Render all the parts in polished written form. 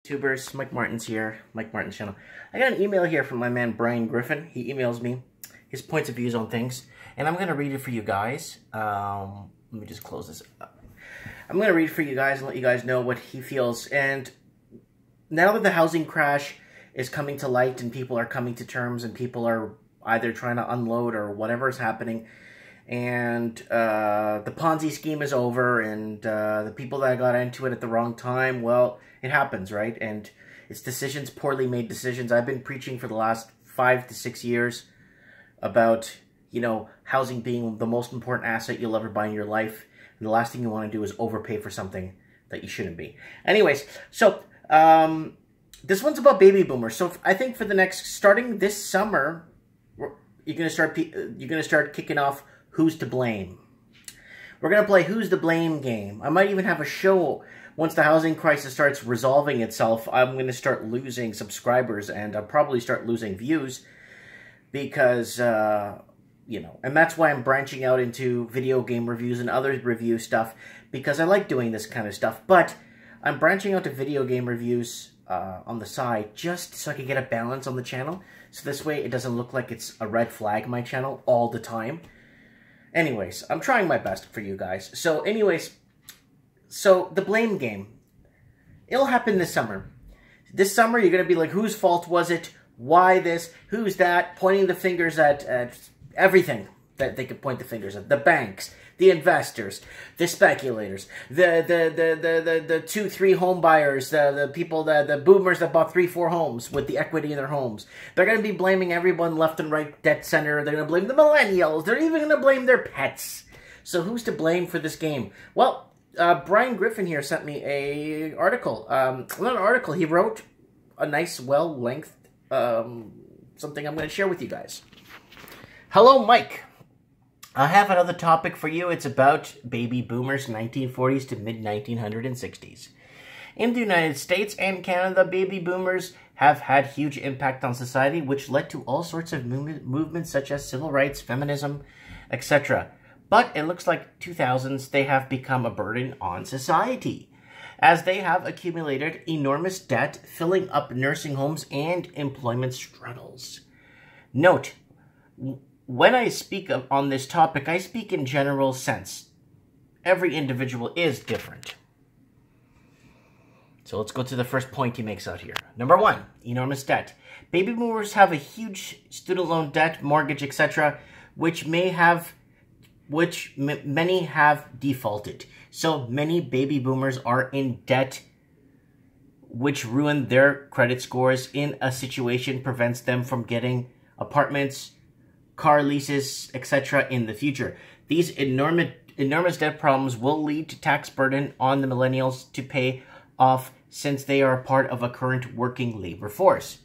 YouTubers, Mike Martin's here, Mike Martin's channel. I got an email here from my man Brian Griffin. He emails me his points of views on things, and I'm going to read it for you guys. Let me just close this up. I'm going to read it for you guys and let you guys know what he feels. And now that the housing crash is coming to light and people are coming to terms and people are either trying to unload or whatever is happening, and the Ponzi scheme is over, and the people that got into it at the wrong time, well, it happens, right? And it's decisions, poorly made decisions. I've been preaching for the last 5 to 6 years about, you know, housing being the most important asset you'll ever buy in your life. And the last thing you want to do is overpay for something that you shouldn't be. Anyways, so this one's about baby boomers. So I think for the next, starting this summer, you're gonna start kicking off Who's to Blame. We're gonna play Who's to Blame game. I might even have a show once the housing crisis starts resolving itself. I'm gonna start losing subscribers and I'll probably start losing views because you know, and that's why I'm branching out into video game reviews and other review stuff, because I like doing this kind of stuff. But I'm branching out to video game reviews on the side just so I can get a balance on the channel. So this way it doesn't look like it's a red flag my channel all the time. Anyways, I'm trying my best for you guys. So anyways, so the blame game. It'll happen this summer. This summer you're going to be like, whose fault was it? Why this? Who's that? Pointing the fingers at everything that they could point the fingers at. The banks, the investors, the speculators, the 2-3 home buyers, the people, the boomers that bought 3-4 homes with the equity in their homes. They're going to be blaming everyone left and right, debt center. They're going to blame the millennials. They're even going to blame their pets. So who's to blame for this game? Well, Brian Griffin here sent me a article. Not an article. He wrote a nice, well-lengthed something I'm going to share with you guys. Hello, Mike. I have another topic for you. It's about baby boomers, 1940s to mid-1960s. In the United States and Canada, baby boomers have had huge impact on society, which led to all sorts of movements such as civil rights, feminism, etc. But it looks like 2000s, they have become a burden on society, as they have accumulated enormous debt, filling up nursing homes and employment struggles. Note, when I speak on this topic, I speak in general sense. Every individual is different. So let's go to the first point he makes out here. Number 1, enormous debt. Baby boomers have a huge student loan debt, mortgage, etc., which many have defaulted. So many baby boomers are in debt, which ruin their credit scores. In a situation prevents them from getting apartments, car leases, etc. in the future. These enormous debt problems will lead to tax burden on the millennials to pay off, since they are part of a current working labor force.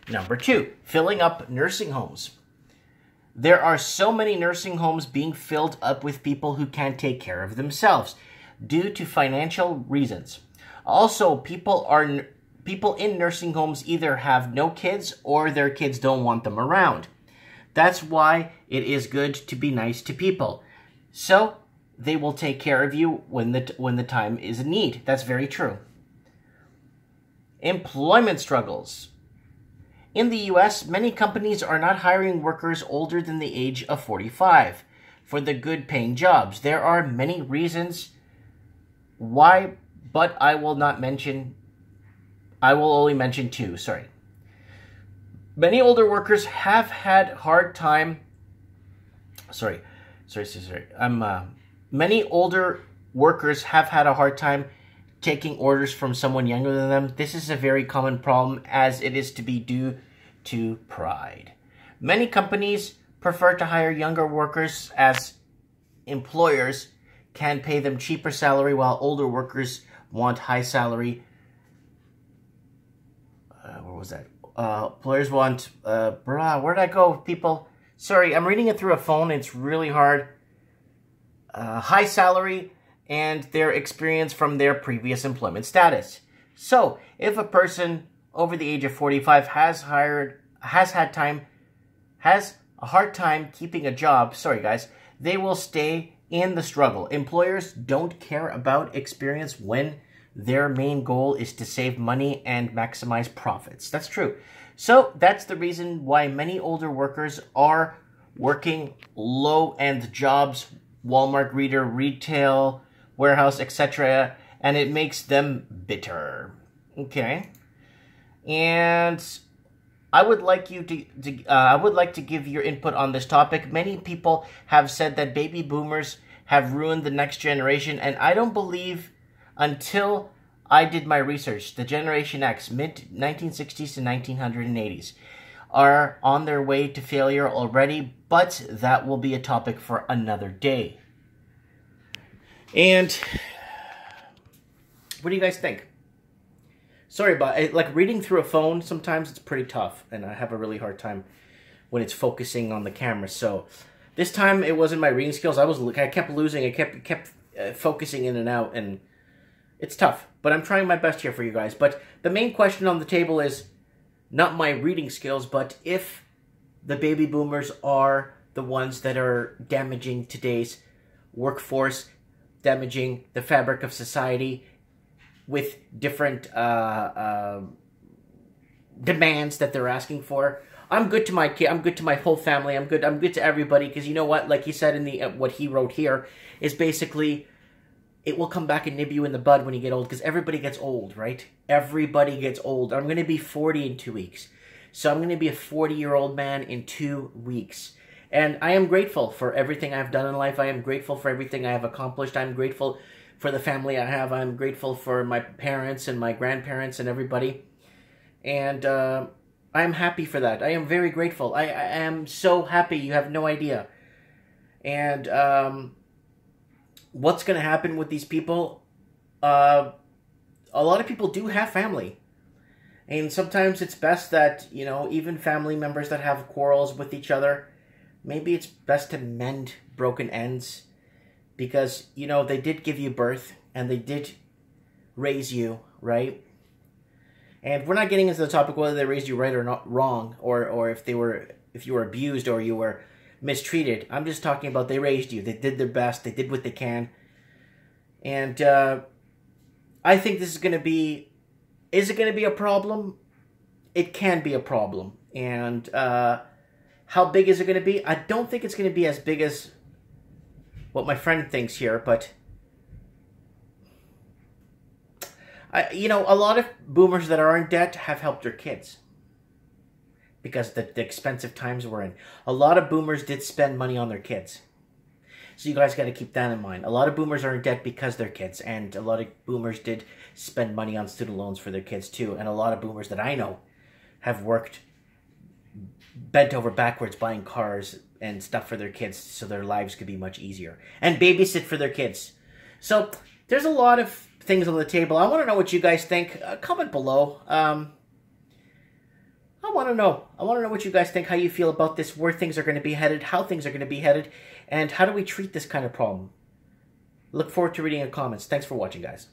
Number 2, filling up nursing homes. There are so many nursing homes being filled up with people who can't take care of themselves due to financial reasons. Also, people in nursing homes either have no kids or their kids don't want them around. That's why it is good to be nice to people. So they will take care of you when the time is in need. That's very true. Employment struggles. In the US, many companies are not hiring workers older than the age of 45 for the good paying jobs. There are many reasons why, but I will only mention 2, sorry. Many older workers have had hard time. Many older workers have had a hard time taking orders from someone younger than them. This is a very common problem, as it is to be due to pride. Many companies prefer to hire younger workers, as employers can pay them cheaper salary, while older workers want high salary. Where was that? Employers want, where'd I go, people? Sorry, I'm reading it through a phone. It's really hard. High salary and their experience from their previous employment status. So, if a person over the age of 45 has a hard time keeping a job, sorry guys, they will stay in the struggle. Employers don't care about experience when their main goal is to save money and maximize profits. That's true. So that's the reason why many older workers are working low-end jobs, Walmart greeter, retail, warehouse, etc., and it makes them bitter. Okay, and I would like you I would like to give your input on this topic. Many people have said that baby boomers have ruined the next generation, and I don't believe, until I did my research, the Generation X, mid-1960s to 1980s, are on their way to failure already, but that will be a topic for another day. And what do you guys think? Sorry about it. Like, reading through a phone, sometimes it's pretty tough, and I have a really hard time when it's focusing on the camera. So this time it wasn't my reading skills. I kept losing. I kept focusing in and out, and it's tough. But I'm trying my best here for you guys. But the main question on the table is not my reading skills, but if the baby boomers are the ones that are damaging today's workforce, damaging the fabric of society with different demands that they're asking for. I'm good to my kid. I'm good to my whole family. I'm good to everybody, because you know what? Like he said in the what he wrote here is basically, it will come back and nib you in the bud when you get old, because everybody gets old, right? Everybody gets old. I'm going to be 40 in 2 weeks. So I'm going to be a 40-year-old man in 2 weeks. And I am grateful for everything I've done in life. I am grateful for everything I have accomplished. I'm grateful for the family I have. I'm grateful for my parents and my grandparents and everybody. And I'm happy for that. I am very grateful. I am so happy. You have no idea. And what's going to happen with these people? A lot of people do have family. And sometimes it's best that, you know, even family members that have quarrels with each other, maybe it's best to mend broken ends, because, you know, they did give you birth and they did raise you, right? And we're not getting into the topic whether they raised you right or not wrong, or if you were abused or you were mistreated. I'm just talking about they raised you. They did their best. They did what they can. And I think this is going to be... Is it going to be a problem? It can be a problem. And how big is it going to be? I don't think it's going to be as big as what my friend thinks here, but you know, a lot of boomers that are in debt have helped their kids because the expensive times we're in. A lot of boomers did spend money on their kids. So you guys got to keep that in mind. A lot of boomers are in debt because they're kids, and a lot of boomers did spend money on student loans for their kids too. And a lot of boomers that I know have worked bent over backwards buying cars and stuff for their kids so their lives could be much easier, and babysit for their kids. So there's a lot of things on the table. I want to know what you guys think. Comment below. I want to know what you guys think, how you feel about this, where things are going to be headed, how things are going to be headed, and how do we treat this kind of problem. Look forward to reading your comments. Thanks for watching, guys.